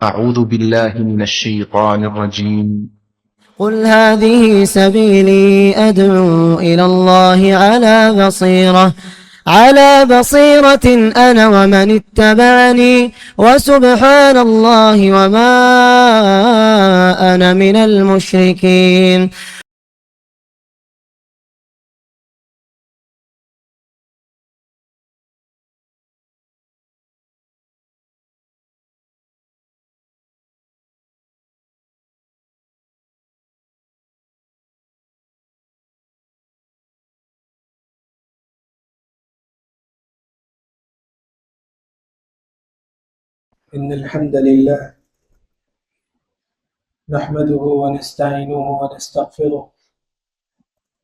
أعوذ بالله من الشيطان الرجيم. قل هذه سبيلي أدعو إلى الله على بصيرة أنا ومن اتبعني وسبحان الله وما أنا من المشركين. إن الحمد لله نحمده ونستعينه ونستغفره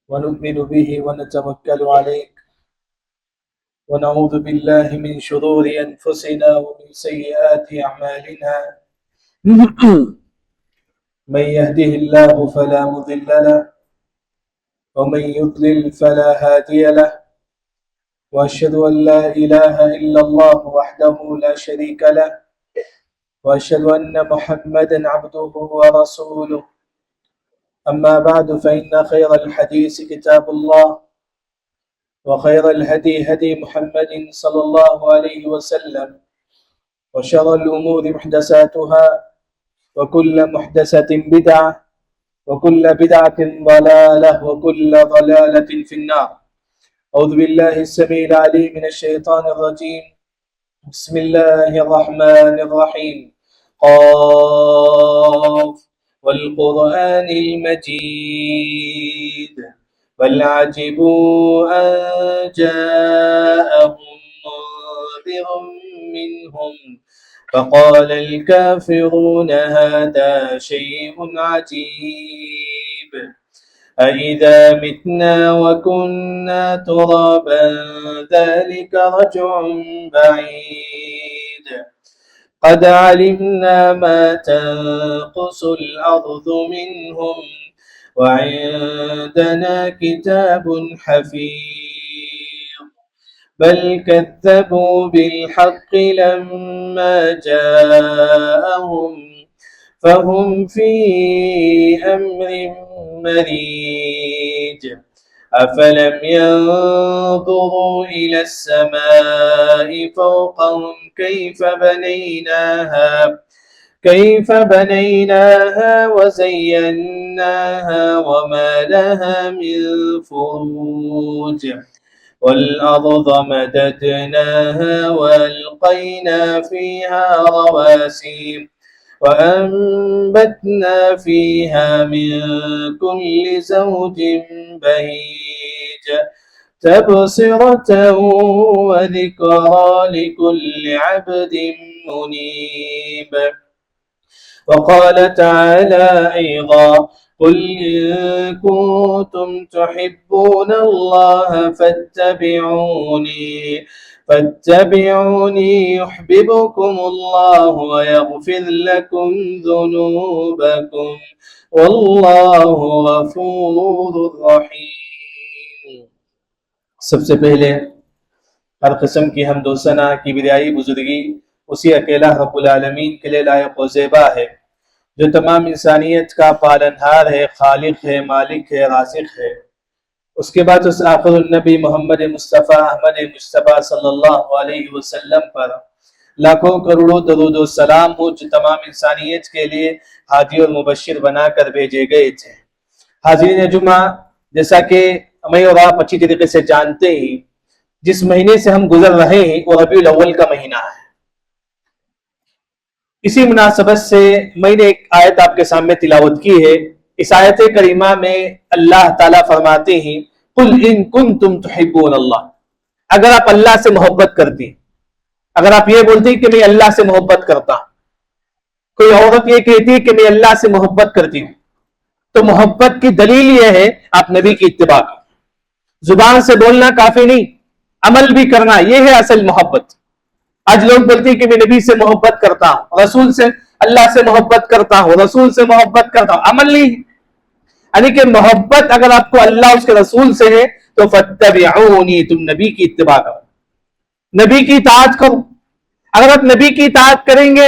ونؤمن به ونتوكل عليه ونعوذ بالله من شرور أنفسنا ومن سيئات أعمالنا من يهده الله فلا مضل له ومن يضلل فلا هادي له وأشهد أن لا إله إلا الله وحده لا شريك له وأشهد أن محمدا عبده ورسوله. أما بعد فإن خير الحديث كتاب الله وخير الهدي هدي محمد صلى الله عليه وسلم وشر الأمور محدثاتها وكل محدثة بدعة وكل بدعة ضلالة وكل ضلالة في النار. أعوذ بالله السميع العليم من الشيطان الرجيم. بسم الله الرحمن الرحيم. قاف والقرآن المجيد بل عجبوا أن جاءهم منذر منهم فقال الكافرون هذا شيء عجيب أإذا متنا وكنا ترابا ذلك رجع بعيد قد علمنا ما تنقص الأرض منهم وعندنا كتاب حفيظ بل كذبوا بالحق لما جاءهم فهم في أمر مريج أفلم ينظروا إلى السماء فوقهم كيف بنيناها وزيناها وما لها من فروج والأرض مددناها وألقينا فيها رواسي وأنبتنا فيها من كل زوج بهيج تبصرة وذكرى لكل عبد منيب. وقال تعالى أيضا قل إن كنتم تحبون الله فاتبعوني يحببكم الله ويغفر لكم ذنوبكم والله غفور رحیم. سب سے پہلے ہر قسم کی حمد و ثنا کی بدائی بزرگی اسی اکیلا رب العالمین کے لیے لائق و زیبا ہے جو تمام انسانیت کا پالنہار ہے، خالق ہے، مالک ہے، رازق ہے. اس کے بعد اس آخر النبی محمد مصطفیٰ احمد مصطفیٰ صلی اللہ علیہ وسلم پر لاکھوں کروڑوں درود و سلام ہو جو تمام انسانیت کے لیے ہادی اور مبشر بنا کر بھیجے گئے تھے. حاضرین جمعہ، جیسا کہ میں اور آپ اچھی طریقے سے جانتے ہیں، جس مہینے سے ہم گزر رہے ہیں وہ ربیع الاول کا مہینہ ہے. اسی مناسبت سے میں نے ایک آیت آپ کے سامنے تلاوت کی ہے. اس آیت کریمہ میں اللہ تعالیٰ فرماتے ہیں قل ان کنتم تحبون اللہ. اگر آپ اللہ سے محبت کرتی ہیں، اگر آپ یہ بولتے ہیں کہ میں اللہ سے محبت کرتا ہوں، کوئی عورت یہ کہتی ہے کہ میں اللہ سے محبت کرتی ہوں، تو محبت کی دلیل یہ ہے آپ نبی کی اتباع کریں. زبان سے بولنا کافی نہیں، عمل بھی کرنا، یہ ہے اصل محبت. آج لوگ بولتے ہیں کہ میں نبی سے محبت کرتا ہوں، رسول سے، اللہ سے محبت کرتا ہوں، رسول سے محبت کرتا ہوں، عمل نہیں. یعنی کہ محبت اگر آپ کو اللہ اس کے رسول سے ہے تو فاتبعونی، تم نبی کی اتباع کرو، نبی کی اطاعت کرو. اگر آپ نبی کی اطاعت کریں گے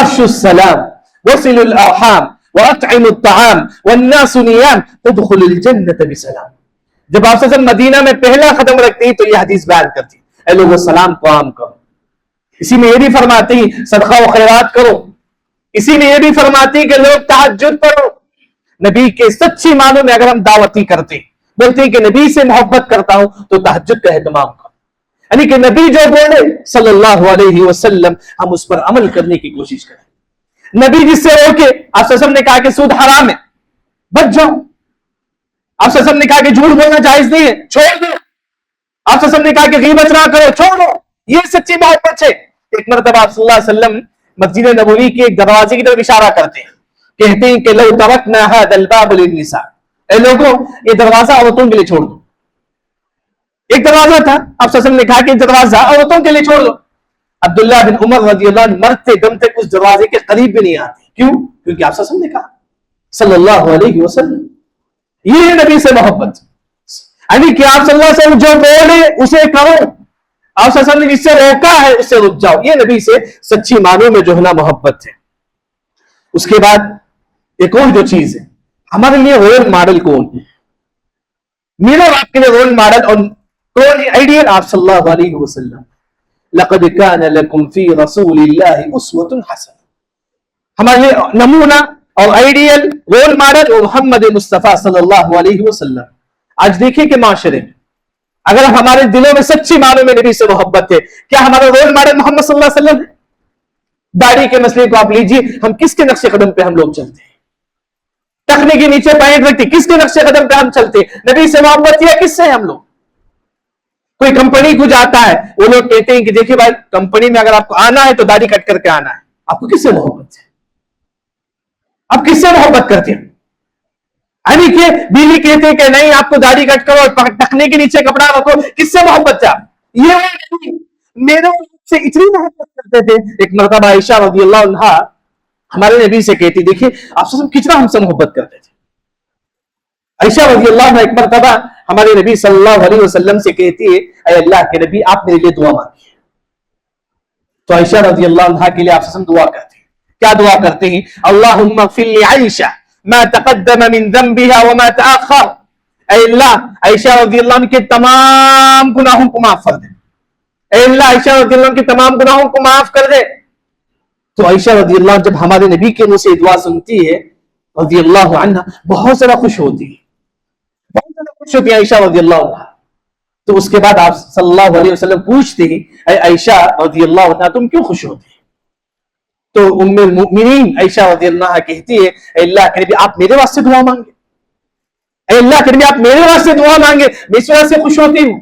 افشوا السلام وصلوا الارحام واطعموا الطعام والناس نيام ادخلوا الجنة بسلام. جب آپ صلی مدینہ میں پہلا قدم رکھتے ہیں تو یہ حدیث بیان کرتی اے لوگوں سلام کو عام کرو. اسی میں یہ بھی فرماتی صدقہ و خیرات کرو. اسی میں یہ بھی فرماتی کہ لوگ تہجد پڑھو. نبی کے سچی معنوں میں اگر ہم دعوتی کرتے ہیں بولتے ہیں کہ نبی سے محبت کرتا ہوں تو تہجد کا اہتمام کرو. یعنی کہ نبی جو بولے صلی اللہ علیہ وسلم ہم اس پر عمل کرنے کی کوشش کریں. نبی جس سے روکے آپ صلی اللہ علیہ وسلم نے کہا کہ سود حرام ہے بچ جاؤ. آپ صلی اللہ علیہ وسلم نے کہا کہ جھوٹ بولنا جائز نہیں ہے چھوڑ دو. آپ صلی اللہ علیہ وسلم نے کہا کہ غیبت نہ کرو چھوڑ دو. یہ سچی محبت ہے. ایک مرتبہ آپ صلی اللہ علیہ وسلم مسجد نبوی کے ایک دروازے کی طرف اشارہ کرتے ہیں کہتے ہیں کہ لو ترکنا ھذا الباب للنساء اے لوگوں یہ دروازہ عورتوں کے لیے چھوڑ دو. ایک دروازہ تھا آپ صلی اللہ علیہ وسلم نے کہا کہ دروازہ عورتوں کے لیے چھوڑ دو. عبداللہ بن عمر رضی اللہ عنہ مرتے دم تک اس دروازے کے قریب بھی نہیں آتے. کیوں؟ کیونکہ آپ صلی اللہ علیہ وسلم نے کہا صلی اللہ علیہ وسلم. یہ ہے نبی سے محبت. یعنی کہ آپ صلی اللہ علیہ وسلم جو بولے اسے کرو. آپ صلی اللہ علیہ وسلم نے جس سے روکا ہے اس سے رک جاؤ. یہ نبی سے سچی معنوں میں جو ہے نا محبت ہے. اس کے بعد ایک اور جو چیز ہے ہمارے لیے رول ماڈل کون ہے؟ میرا آپ کے لیے رول ماڈل اور کون ہے آئیڈیل؟ آپ صلی اللہ علیہ وسلم. لقد كان لكم في رسول الله اسوة حسنة. ہمارے لیے نمونہ اور آئیڈیل رول ماڈل اور محمد مصطفیٰ صلی اللہ علیہ وسلم. آج دیکھیں کہ معاشرے میں اگر ہمارے دلوں میں سچی معنوں میں نبی سے محبت ہے کیا ہمارا رول ماڈل محمد صلی اللہ علیہ وسلم ہے؟ داڑھی کے مسئلے کو آپ لیجئے ہم کس کے نقش قدم پہ ہم لوگ چلتے ہیں؟ ٹخنے کے نیچے پینٹ رکھتے کس کے نقش قدم پہ ہم چلتے ہیں؟ نبی سے محبت یا کس سے ہم لوگ؟ کوئی کمپنی کو جاتا ہے وہ لوگ کہتے ہیں کہ دیکھیں بھائی کمپنی میں اگر آپ کو آنا ہے تو داڑھی کٹ کر کے آنا ہے. آپ کو کس سے محبت ہے؟ آپ کس سے محبت کرتے ہیں؟ یعنی کہ بیوی کہتے ہیں کہ نہیں آپ کو داڑھی کٹ کرو اور ٹخنے کے نیچے کپڑا رکھو. کس سے محبت ہے؟ یہ میرے سے اتنی محبت کرتے تھے. ایک مرتبہ عائشہ رضی اللہ عنہا ہمارے نبی سے کہتی دیکھیں آپ سے کتنا ہم سے محبت کرتے تھے. عائشہ رضی اللہ عنہ ایک مرتبہ ہمارے نبی صلی اللہ علیہ وسلم سے کہتی ہے اے اللہ کے نبی آپ میرے لیے دعا مانگیے. تو عائشہ رضی اللہ عنہ کے لیے آپ سے دعا کرتے ہیں. کیا دعا کرتے ہیں؟ اللہم اغفر لعائشہ ما تقدم من ذنبها وما تأخر. اے اللہ عائشہ رضی اللہ عنہ کے تمام گناہوں کو معاف کر دے. اے اللہ عائشہ رضی اللہ عنہ کے تمام گناہوں کو معاف کر دے. تو عائشہ رضی اللہ عنہ جب ہمارے نبی کے منہ سے دعا سنتی ہے رضی اللہ عنہ بہت زیادہ خوش ہوتی ہے. بہت زیادہ خوش ہوتی ہے عائشہ رضی اللہ عنہ. تو اس کے بعد آپ صلی اللہ علیہ وسلم پوچھتے ہیں اے عائشہ رضی اللہ عنہ تم کیوں خوش ہوتے ہیں؟ تو ام المؤمنین عائشہ رضی اللہ عنہ کہتی ہے اے اللہ کے نبی آپ میرے واسطے دعا مانگے. اے اللہ کے نبی آپ میرے واسطے دعا مانگے میں اس وجہ سے خوش ہوتی ہوں.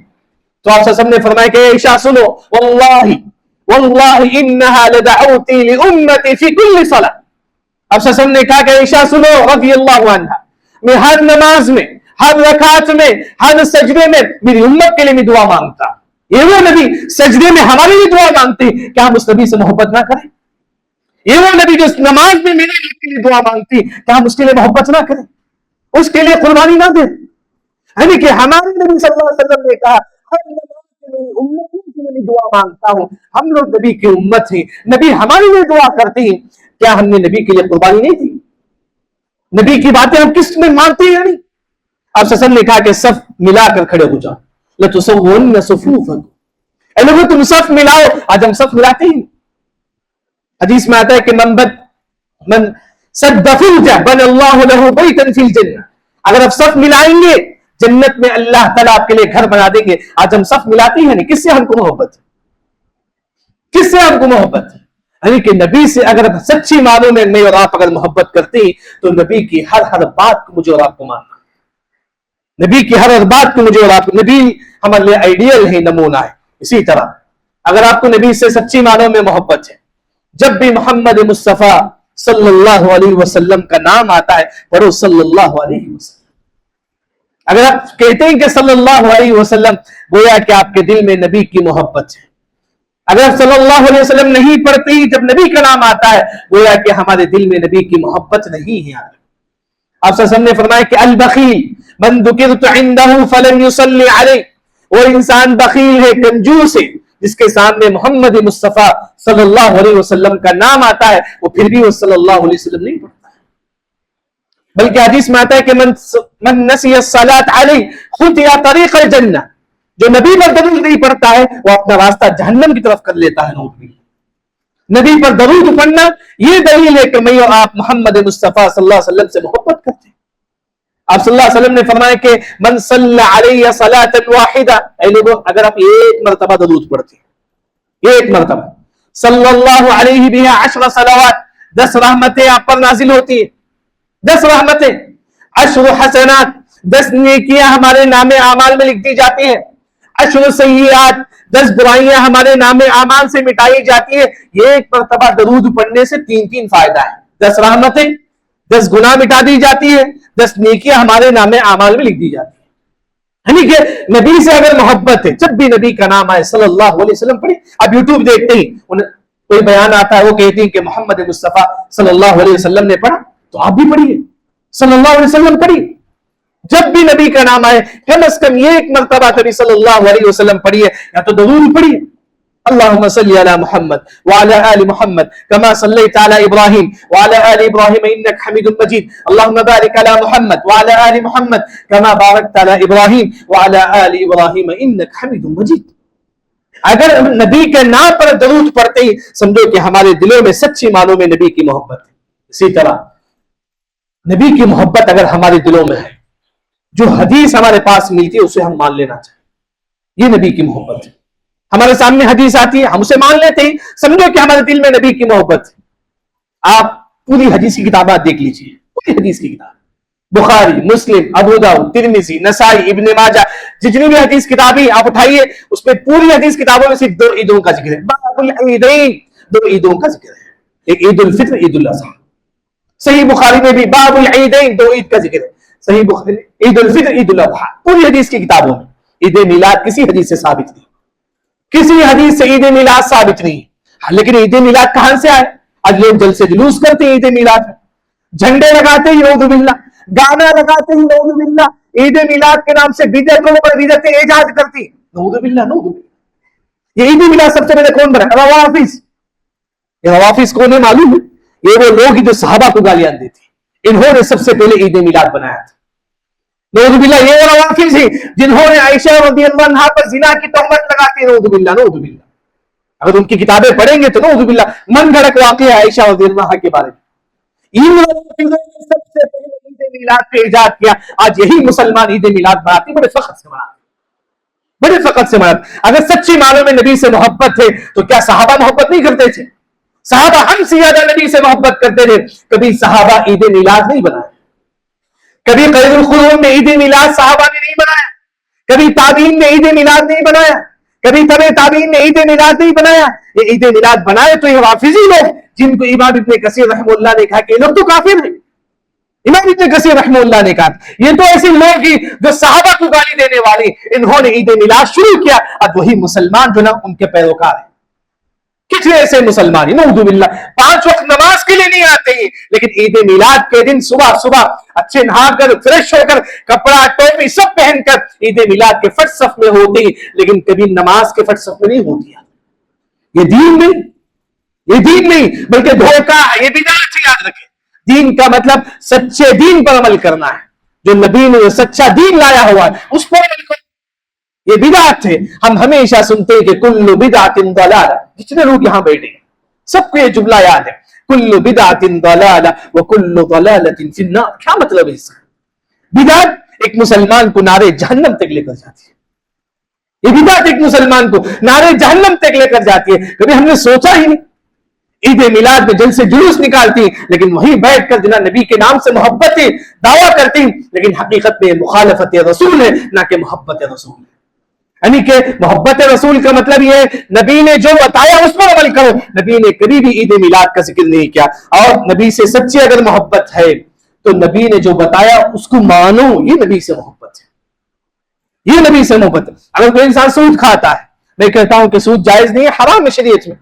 تو آپ صلی اللہ علیہ وسلم نے فرمایا کہ عائشہ سنو واللہ انہا لدعوتی لامتی فی کل صلاۃ. آپ صلی اللہ علیہ وسلم نے کہا کہ عائشہ سنو رضی اللہ عنہ میں ہر نماز میں ہر رکعت میں ہر سجدے میں میری امت کے لیے میں دعا مانگتا. یہ وہ نبی سجدے میں ہمارے لیے دعا مانگتے کیا ہم اس نبی سے محبت نہ کریں؟ یہ وہ نبی جو نماز میں میرے لیے دعا مانگتی کیا ہم اس کے لیے محبت نہ کریں؟ اس کے لیے قربانی نہ دیں؟ یعنی کہ ہمارے نبی صلی اللہ علیہ وسلم نے کہا ہر نماز میں میری امت کے لیے دعا مانگتا ہوں. ہم لوگ نبی کی امت ہیں نبی ہمارے لیے دعا کرتے ہیں کیا ہم نے نبی کے لیے قربانی نہیں دی؟ نبی کی باتیں ہم کس میں مانتے ہیں؟ نہیں. آپ صلی اللہ علیہ وسلم نے کہا کہ صف ملا کر کھڑے ہو جاؤ. لَتُسَوُّنَّ صُفُوفَكُمْ. اے لوگوں تم صف ملاؤ. آج ہم صف ملاتے ہیں. حدیث میں آتا ہے کہ من سد فلجہ بن اللہ لہ بیتا فی الجنہ. اگر آپ صف ملائیں گے جنت میں اللہ تعالیٰ آپ کے لیے گھر بنا دیں گے. آج ہم صف ملاتے ہیں نہیں. کس سے ہم کو محبت ہے؟ کس سے ہم کو محبت ہے؟ یعنی کہ نبی سے اگر سچی معنوں میں میں اور آپ اگر محبت کرتے ہیں تو نبی کی ہر بات کو مجھے اور آپ کو ماننا. نبی کی ہر بات کو مجھے اور آپ کو نبی ہمارے لیے آئیڈیل ہے نمونہ ہے. اسی طرح اگر آپ کو نبی سے سچی معنوں میں محبت ہے جب بھی محمد مصطفیٰ صلی اللہ علیہ وسلم کا نام آتا ہے پڑھو صلی اللہ علیہ وسلم. اگر آپ کہتے ہیں کہ صلی اللہ علیہ وسلم گویا کہ آپ کے دل میں نبی کی محبت ہے. اگر آپ صلی اللہ علیہ وسلم نہیں پڑھتے جب نبی کا نام آتا ہے گویا کہ ہمارے دل میں نبی کی محبت نہیں ہے. آپ صلی اللہ علیہ وسلم نے فرمایا کہ البخیل من ذکرت عنده فلم يصلي علیہ. وہ انسان بخیل ہے کنجوس ہے جس کے سامنے محمد مصطفیٰ صلی اللہ علیہ وسلم کا نام آتا ہے وہ پھر بھی وہ صلی اللہ علیہ وسلم نہیں پڑھتا، بلکہ حدیث میں آتا ہے کہ من نسی الصلاۃ علی خطی طریق الجنہ، جو نبی پر درود نہیں پڑھتا ہے وہ اپنا راستہ جہنم کی طرف کر لیتا ہے۔ نبی پر درود پڑھنا یہ دلیل ہے کہ میں اور آپ محمد مصطفیٰ صلی اللہ علیہ وسلم سے محبت کرتے ہیں۔ آپ صلی اللہ علیہ وسلم نے فرمایا کہ من صلی علیہ صلاۃ واحدہ، اے لوگوں اگر آپ ایک مرتبہ درود پڑھتے ہیں، ایک مرتبہ، صلی اللہ علیہ بہا 10 صلوات، 10 رحمتیں آپ پر نازل ہوتی ہیں، 10 رحمتیں، 10 حسنات، 10 نیکیاں ہمارے نام اعمال میں لکھ دی جاتی ہیں، 10 سیئات، 10 برائیاں ہمارے نام اعمال سے مٹائی جاتی ہے۔ یہ ایک مرتبہ درود پڑھنے سے 3 فائدہ ہے، 10 رحمتیں، 10 گناہ مٹا دی جاتی ہے، 10 نیکیاں ہمارے نام اعمال میں لکھ دی جاتی ہے۔ یعنی کہ نبی سے اگر محبت ہے، جب بھی نبی کا نام آئے صلی اللہ علیہ وسلم پڑھی۔ اب یوٹیوب دیکھتے ہی کوئی بیان آتا ہے، وہ کہتے ہیں کہ محمد مصطفیٰ صلی اللہ علیہ وسلم نے پڑھا، تو آپ بھی پڑھیے، صلی اللہ علیہ وسلم پڑھیے۔ جب بھی نبی کا نام آئے کم از کم یہ ایک مرتبہ نبی صلی اللہ علیہ وسلم پڑھیے، یا تو درود پڑھیے، اللہم صلی علی محمد وعلی آل محمد کما صلیت علی ابراہیم وعلی آل ابراہیم انک حمید مجید، اللہم بارک علی محمد وعلی آل محمد کما بارکت علی ابراہیم وعلی آل ابراہیم انک حمید مجید۔ اگر نبی کے نام پر درود پڑھتے ہی سمجھو کہ ہمارے دلوں میں سچی معنوں میں نبی کی محبت ہے۔ اسی طرح نبی کی محبت اگر ہمارے دلوں میں ہے، جو حدیث ہمارے پاس ملتی ہے اسے ہم مان لینا چاہیے، یہ نبی کی محبت ہے۔ ہمارے سامنے حدیث آتی ہے، ہم اسے مان لیتے ہیں، سمجھو کہ ہمارے دل میں نبی کی محبت ہے۔ آپ پوری حدیث کی کتابات دیکھ لیجئے، پوری حدیث کی کتاب، بخاری، مسلم، ابو داؤد، ترمذی، نسائی، ابن ماجہ، جتنی بھی حدیث کتابیں آپ اٹھائیے، اس میں پوری حدیث کتابوں میں صرف 2 عیدوں کا ذکر ہے، باب العیدین، 2 عیدوں کا ذکر ہے، ایک عید الفطر، عید الاضحیٰ۔ صحیح بخاری میں بھی باب العیدین، 2 عید کا ذکر ہے، صحیح بخاری، عید الفطر، عید الاضحیٰ، پوری حدیث کی کتابوں میں۔ عید میلاد کسی حدیث سے ثابت نہیں، کسی حدیث سے عید میلاد ثابت نہیں، لیکن عید میلاد کہاں سے آئے؟ آج لوگ جلسے جلوس کرتے ہیں عید میلاد میں، جھنڈے لگاتے ہیں نعوذ باللہ، گانا لگاتے ہیں نعوذ باللہ، عید میلاد کے نام سے بدعتوں پر بدعتیں ایجاد کرتی ہیں، نعوذ باللہ نعوذ باللہ۔ یہ عید میلاد سب سے پہلے کون بنا؟ روافض۔ یہ روافض کون ہے معلوم ہے؟ یہ وہ لوگ جو صحابہ کو گالیاں دیتے ہیں، انہوں نے سب سے پہلے عید میلاد بنایا تھا، نعوذ باللہ۔ یہ وہ روافض ہیں جنہوں نے عائشہ رضی اللہ عنہا پر زنا کی تہمت لگاتی ہے، نعوذ باللہ نعوذ باللہ۔ اگر ان کی کتابیں پڑھیں گے تو نعوذ باللہ من گھڑت واقعہ ہے عائشہ رضی اللہ عنہا کے بارے میں۔ ان روافضوں نے سب سے پہلے عید میلاد کو ایجاد کیا، آج یہی مسلمان عید میلاد مناتے ہیں، بڑے فخر سے مناتے ہیں، بڑے فخر سے مناتے ہیں۔ اگر سچی معنوں میں نبی سے محبت ہے تو کیا صحابہ محبت نہیں کرتے تھے؟ صحابہ ہم سے زیادہ نبی سے محبت کرتے تھے۔ کبھی صحابہ عید میلاد نہیں بنائے، کبھی قید القرون میں عید میلاد صحابہ نے نہیں بنایا، کبھی تابعین نے عید میلاد نہیں بنایا، کبھی تبع تابعین نے عید میلاد نہیں بنایا۔ یہ عید میلاد بنائے تو یہ رافضی لوگ، جن کو امام ابن کثیر رحمہ اللہ نے کہا کہ یہ لوگ تو کافر ہیں۔ امام ابن کثیر رحمہ اللہ نے کہا یہ تو ایسے لوگ ہی جو صحابہ کو گالی دینے والے، انہوں نے عید میلاد شروع کیا، اب وہی مسلمان جو نا ان کے پیروکار ہیں۔ کتنے ایسے مسلمان نعوذ باللہ 5 وقت نماز کے لیے نہیں آتے ہیں، لیکن عید میلاد کے دن صبح صبح اچھے نہا کر فریش ہو کر کپڑا ٹوپی سب پہن کر عید میلاد کے فرض صف میں ہوتے ہیں، لیکن کبھی نماز کے فرض صف میں نہیں ہوتی۔ یہ دین نہیں، یہ دین نہیں بلکہ دھوکہ ہے، یہ بدعت ہے۔ یاد رکھیں، دین کا مطلب سچے دین پر عمل کرنا ہے، جو نبی نے سچا دین لایا ہوا ہے اس پر عمل کرنا۔ یہ بدعت ہے۔ ہم ہمیشہ سنتے ہیں کہ کل بدعت ضلالہ، جتنے لوگ یہاں بیٹھے ہیں سب کو یہ جملہ یاد ہے، کل بدعت ضلالہ وکل ضلالۃ فی النار۔ کیا مطلب ہے اس کا؟ بدعت ایک مسلمان کو نارے جہنم تک لے کر جاتی ہے، یہ بدعت ایک مسلمان کو نارے جہنم تک لے کر جاتی ہے۔ کبھی ہم نے سوچا ہی نہیں، عید میلاد میں جلسے جلوس نکالتی ہیں، لیکن وہیں بیٹھ کر جناب نبی کے نام سے محبت دعویٰ کرتی ہیں، لیکن حقیقت میں محالفت رسول ہے نہ کہ محبت رسول ہے۔ یعنی کہ محبت رسول کا مطلب یہ ہے نبی نے جو بتایا اس پر عمل کرو۔ نبی نے کبھی بھی عید میلاد کا ذکر نہیں کیا، اور نبی سے سچی اگر محبت ہے تو نبی نے جو بتایا اس کو مانو، یہ نبی سے محبت ہے، یہ نبی سے محبت ہے۔ اگر کوئی انسان سود کھاتا ہے، میں کہتا ہوں کہ سود جائز نہیں ہے، حرام ہے شریعت میں،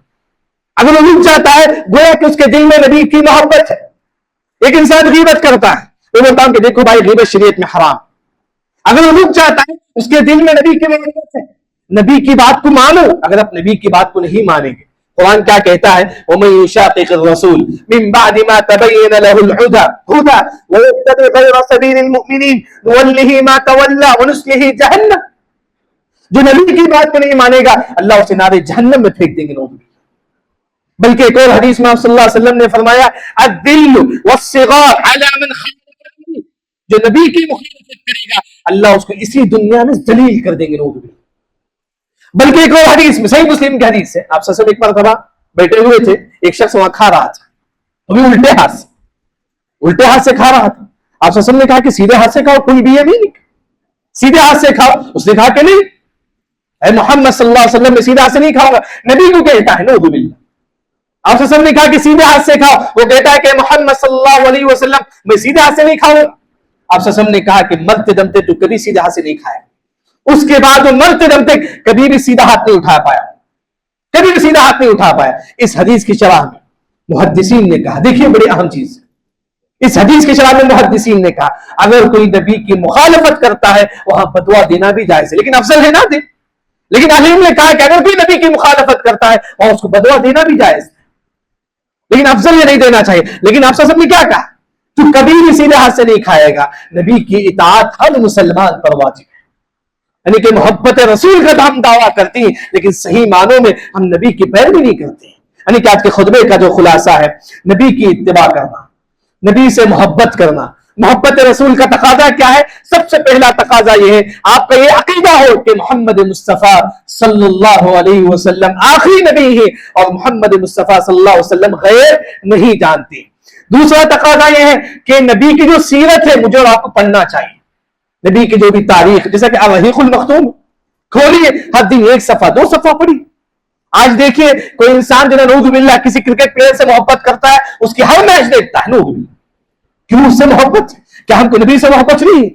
اگر وہ رک جاتا ہے گویا کہ اس کے دل میں نبی کی محبت ہے۔ ایک انسان غیبت کرتا ہے، میں بولتا ہوں کہ دیکھو بھائی غیبت شریعت میں حرام، اگر وہ رک جاتا ہے اس کے دل میں نبی کی محبت ہے، نبی کی بات کو مانو. اگر آپ نبی کی بات کو نہیں مانیں گے، قرآن کیا کہتا ہے؟ وَمَن يُشَاقِقِ الرَّسُولَ مِن بَعْدِ مَا تَبَيَّنَ لَهُ الْهُدَى وَيَتَّبِعْ غَيْرَ سَبِيلِ الْمُؤْمِنِينَ نُوَلِّهِ مَا تَوَلَّى وَنُصْلِهِ جَهَنَّمَ. جو نبی کی بات کو نہیں مانے گا اللہ اسے نار جہنم میں پھینک دیں گے. بلکہ ایک اور حدیث میں آپ صلی اللہ علیہ وسلم نے فرمایا الذل والصغار علی من خالف، جو نبی کی مخالفت کرے گا اللہ اس کو اسی دنیا میں ذلیل کر دیں گے. بلکہ ایک اور حدیث میں، صحیح مسلم کی حدیث ہے، آپ صلی اللہ علیہ وسلم ایک مرتبہ بیٹھے ہوئے تھے، ایک شخص وہاں کھا رہا تھا، ابھی الٹے ہاتھ سے کھا رہا تھا. آپ صلی اللہ علیہ وسلم نے کہا کہ سیدھے ہاتھ سے کھاؤ، کل بھی یمین، سیدھے ہاتھ سے کھاؤ. اس نے کہا کہ نہیں، اے محمد صلی اللہ علیہ وسلم میں سیدھے ہاتھ سے نہیں کھاؤں گا. نبی کو کہتا ہے نعوذ باللہ. آپ صلی اللہ علیہ وسلم نے کہا کہ سیدھے ہاتھ سے کھاؤ، وہ کہتا ہے کہ محمد صلی اللہ علیہ وسلم میں سیدھے ہاتھ سے نہیں کھاؤں. آپ صلی اللہ علیہ وسلم نے کہا کہ مرتے دم تک تو کبھی سیدھے ہاتھ سے نہیں کھایا. اس کے بعد وہ مرتے دم تک کبھی بھی سیدھا ہاتھ نہیں اٹھا پایا. اس حدیث کی شرح میں محدثین نے کہا، دیکھیے بڑی اہم چیز، اس حدیث کی شرح میں محدثین نے کہا اگر کوئی نبی کی مخالفت کرتا ہے وہاں بدعا دینا بھی جائز ہے، لیکن افضل ہے نہ دے. لیکن علیم نے کہا کہ اگر کوئی نبی کی مخالفت کرتا ہے وہاں اس کو بدعا دینا بھی جائز ہے، لیکن افضل یہ نہیں دینا چاہیے. لیکن آپ صلی اللہ علیہ وسلم نے کیا کہا؟ تو کبھی بھی سیدھے ہاتھ سے نہیں کھائے گا. نبی کی اطاعت ہر مسلمان پر واجب ہے. یعنی کہ محبت رسول کا ہم دعویٰ کرتے ہیں لیکن صحیح معنوں میں ہم نبی کی پیروی نہیں کرتے. یعنی کہ آج کے خطبے کا جو خلاصہ ہے، نبی کی اتباع کرنا، نبی سے محبت کرنا. محبت رسول کا تقاضا کیا ہے؟ سب سے پہلا تقاضا یہ ہے آپ کا یہ عقیدہ ہو کہ محمد مصطفیٰ صلی اللہ علیہ وسلم آخری نبی ہے اور محمد مصطفیٰ صلی اللہ علیہ وسلم غیر نہیں جانتے. دوسرا تقاضا یہ ہے کہ نبی کی جو سیرت ہے مجھے اور آپ کو پڑھنا چاہیے. نبی کی جو بھی تاریخ، جیسا کہ الرحیق المختوم کھولیے، ہر دن 1 صفحہ 2 صفحہ پڑھی. آج دیکھیے کوئی انسان جو نعوذ باللہ کسی کرکٹ پلیئر سے محبت کرتا ہے، اس کی ہر میچ دیکھتا ہے. نعوذ باللہ، کیوں؟ اس سے محبت. کیا ہم کو نبی سے محبت نہیں ہے؟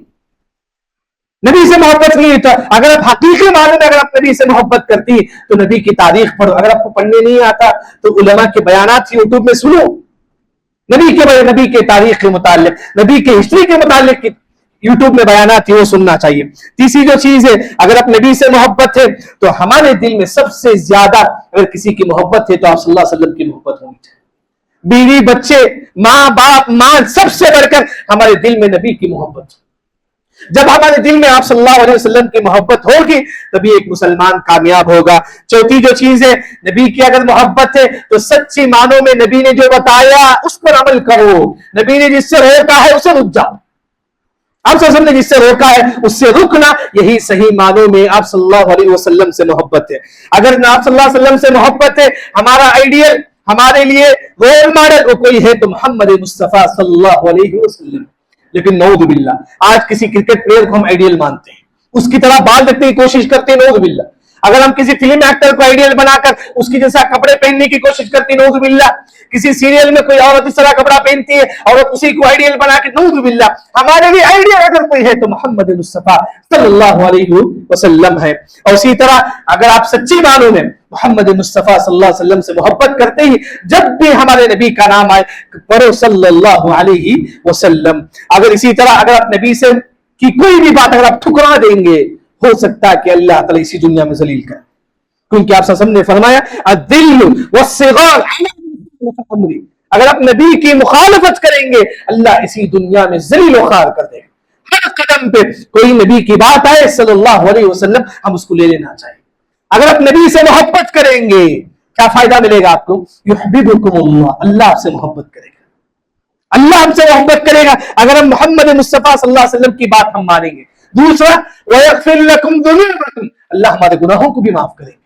نبی سے محبت نہیں ہے تو اگر آپ حقیقی معنی میں اگر آپ نبی سے محبت کرتی تو نبی کی تاریخ پڑھو. اگر آپ کو پڑھنے نہیں آتا تو علماء کے بیانات یوٹیوب میں سنو. نبی کے تاریخ کے متعلق، نبی کے ہسٹری کے متعلق یوٹیوب میں بیانات وہ سننا چاہیے. تیسری جو چیز ہے، اگر آپ نبی سے محبت ہے تو ہمارے دل میں سب سے زیادہ اگر کسی کی محبت ہے تو آپ صلی اللہ علیہ وسلم کی محبت ہونی چاہیے. بیوی، بچے، ماں، باپ، ماں، سب سے بڑھ کر ہمارے دل میں نبی کی محبت. جب ہمارے دل میں آپ صلی اللہ علیہ وسلم کی محبت ہوگی تبھی ایک مسلمان کامیاب ہوگا. چوتھی جو چیز ہے، نبی کی اگر محبت ہے تو سچی معنوں میں نبی نے جو بتایا اس پر عمل کرو. نبی نے جس سے روکا ہے اسے رک جاؤ. آپ صلی اللہ علیہ وسلم نے جس سے روکا ہے اس سے رکنا، یہی صحیح معنوں میں آپ صلی اللہ علیہ وسلم سے محبت ہے. اگر آپ صلی اللہ علیہ وسلم سے محبت ہے، ہمارا آئیڈیل، ہمارے لیے رول ماڈل وہ کوئی ہے تو محمد مصطفیٰ صلی اللہ علیہ وسلم. لیکن نعوذ باللہ آج کسی کرکٹ پلیئر کو ہم آئیڈیل مانتے ہیں، اس کی طرح بال رکھنے کی کوشش کرتے ہیں. نعوذ باللہ اگر ہم کسی فلم ایکٹر کو آئیڈیل بنا کر اس کی جیسا کپڑے پہننے کی کوشش کرتے ہیں. نعوذ باللہ کسی سیریل میں کوئی عورت اس طرح کپڑا پہنتی ہے اور اسی کو آئیڈیل بنا کے، نعوذ باللہ ہمارے بھی آئیڈیل اگر کوئی ہے تو محمد مصطفیٰ صلی اللہ علیہ وسلم ہے. اور اسی طرح اگر آپ سچی معنوں میں محمد مصطفیٰ صلی اللہ علیہ وسلم سے محبت کرتے ہی جب بھی ہمارے نبی کا نام آئے پڑھو صلی اللہ علیہ وسلم. اگر اسی طرح اگر آپ نبی سے کی کوئی بھی بات اگر آپ ٹھکرا دیں گے ہو سکتا ہے کہ اللہ تعالیٰ اسی دنیا میں ذلیل کرے. کیونکہ آپ صلی اللہ علیہ وسلم نے فرمایا الذل والصغار اگر آپ نبی کی مخالفت کریں گے اللہ اسی دنیا میں ذلیل و خوار کر دے گا. ہر قدم پہ کوئی نبی کی بات آئے صلی اللہ علیہ وسلم ہم اس کو لے لینا چاہیے. اگر آپ نبی سے محبت کریں گے کیا فائدہ ملے گا آپ کو؟ یحببکم اللہ، اللہ آپ سے محبت کرے گا. اللہ ہم سے محبت کرے گا اگر ہم محمد مصطفیٰ صلی اللہ علیہ وسلم کی بات ہم مانیں گے. دوسرا وَيَغْفِرْ لَكُمْ ذُنُوبَكُمْ اللہ ہمارے گناہوں کو بھی معاف کریں گے.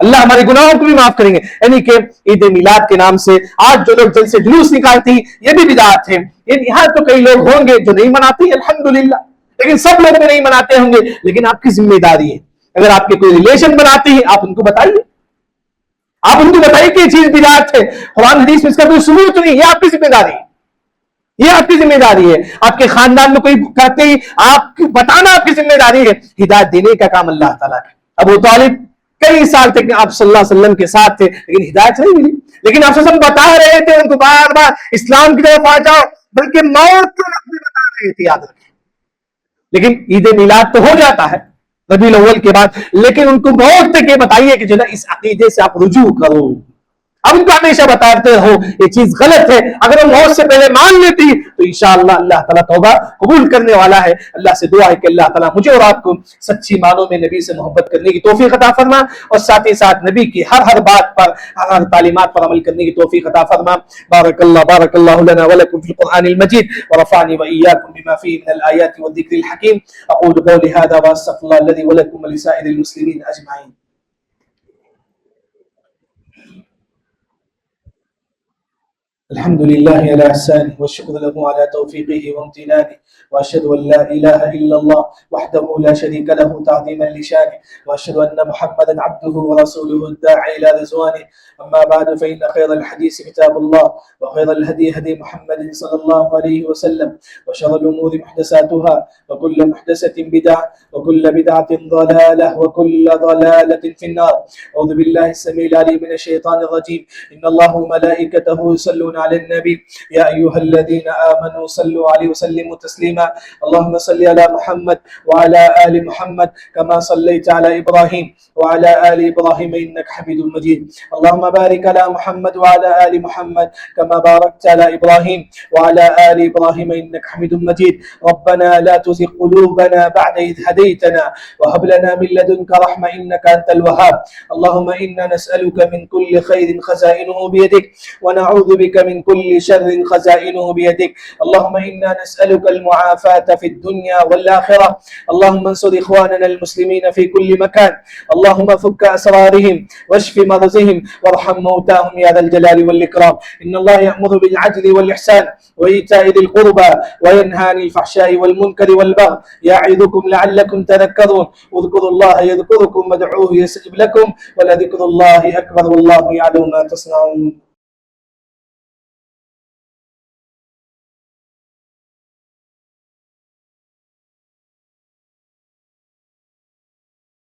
اللہ ہمارے گناہوں کو بھی معاف کریں گے. یعنی کہ عید میلاد کے نام سے آج جو لوگ جلد سے جلوس نکالتے ہیں یہ بھی بدعت ہے. یہاں تو کئی لوگ ہوں گے جو نہیں مناتے ہیں الحمدللہ، لیکن سب لوگ بھی نہیں مناتے ہوں گے. لیکن آپ کی ذمہ داری ہے اگر آپ کے کوئی ریلیشن بناتے ہیں آپ ان کو بتائیے، آپ ان کو بتائیے کہ یہ چیز بدعت ہے. قرآن حدیث میں اس کا کوئی ثبوت نہیں، یہ آپ کی ذمہ داری ہے. یہ آپ کی ذمہ داری ہے. آپ کے خاندان میں کوئی کہتے ہی آپ بتانا آپ کی ذمہ داری ہے. ہدایت دینے کا کام اللہ تعالیٰ کا. ابو طالب کئی سال تک آپ صلی اللہ علیہ وسلم کے ساتھ تھے لیکن ہدایت نہیں ملی. لیکن آپ صلی اللہ علیہ وسلم بتا رہے تھے ان کو بار بار اسلام کی طرف آ جاؤ، بلکہ موت کے وقت بھی بتا رہے تھے، یاد رکھیں. لیکن عید میلاد تو ہو جاتا ہے ربیع الاول کے بعد، لیکن ان کو بہت تک یہ بتائیے کہ جو نا اس عقیدے سے آپ رجوع کرو. اب ان کو ہمیشہ بتاتے رہو یہ چیز غلط ہے. اگر وہ موت سے پہلے مان لیتی تو انشاءاللہ اللہ تعالیٰ توبہ قبول کرنے والا ہے. اللہ سے دعا ہے کہ اللہ تعالیٰ مجھے اور آپ کو سچی معنوں میں نبی سے محبت کرنے کی توفیق عطا فرما، اور ساتھ ہی ساتھ نبی کی ہر بات پر، ہر تعلیمات پر عمل کرنے کی توفیق عطا فرما. بارک اللہ لنا ولکم فی القرآن المجید ورفعنی وإیاکم بما فیہ من الآیات والذکر الحکیم. اقول قولی ھذا واستغفر اللہ الذی ولکم ولسائر المسلمین اجمعین. الحمد لله على إحسانه والشكر له على توفيقه وامتنانه، وأشهد أن لا إله إلا الله وحده لا شريك له تعظيما لشانه، وأشهد أن محمدا عبده ورسوله الداعي إلى رضوانه. أما بعد، فإن خير الحديث كتاب الله، وخير الهدي هدي محمد صلى الله عليه وسلم، وشر الأمور محدثاتها، وكل محدثة بدعة، وكل بدعة ضلالة، وكل ضلالة في النار. أعوذ بالله السميع العليم من الشيطان الرجيم. إن الله وملائكته يصلون على النبي يا أيها الذين آمنوا صلوا عليه وسلموا تسليما. اللهم صل على محمد وعلى آل محمد كما صليت على إبراهيم وعلى آل إبراهيم إنك حميد مجيد. اللهم بارك على محمد وعلى آل محمد كما باركت على إبراهيم وعلى آل إبراهيم إنك حميد مجيد. ربنا لا تزغ قلوبنا بعد إذ هديتنا وهب لنا من لدنك رحمة إنك أنت الوهاب. اللهم إنا نسألك من كل خير خزائنه بيدك، ونعوذ بك من كل شر خزائنه بيدك. اللهم إنا نسألك المعافاة في الدنيا والآخرة. اللهم انصر إخواننا المسلمين في كل مكان. اللهم فك أسرارهم واشف مرضهم وارحم موتاهم يا ذا الجلال والإكرام. إن الله يأمر بالعدل والإحسان وإيتاء ذي القربى وينهى عن الفحشاء والمنكر والبغي يعظكم لعلكم تذكرون. اذكروا الله يذكركم وادعوه يستجب لكم ولذكر الله أكبر والله يعلم ما تصنعون.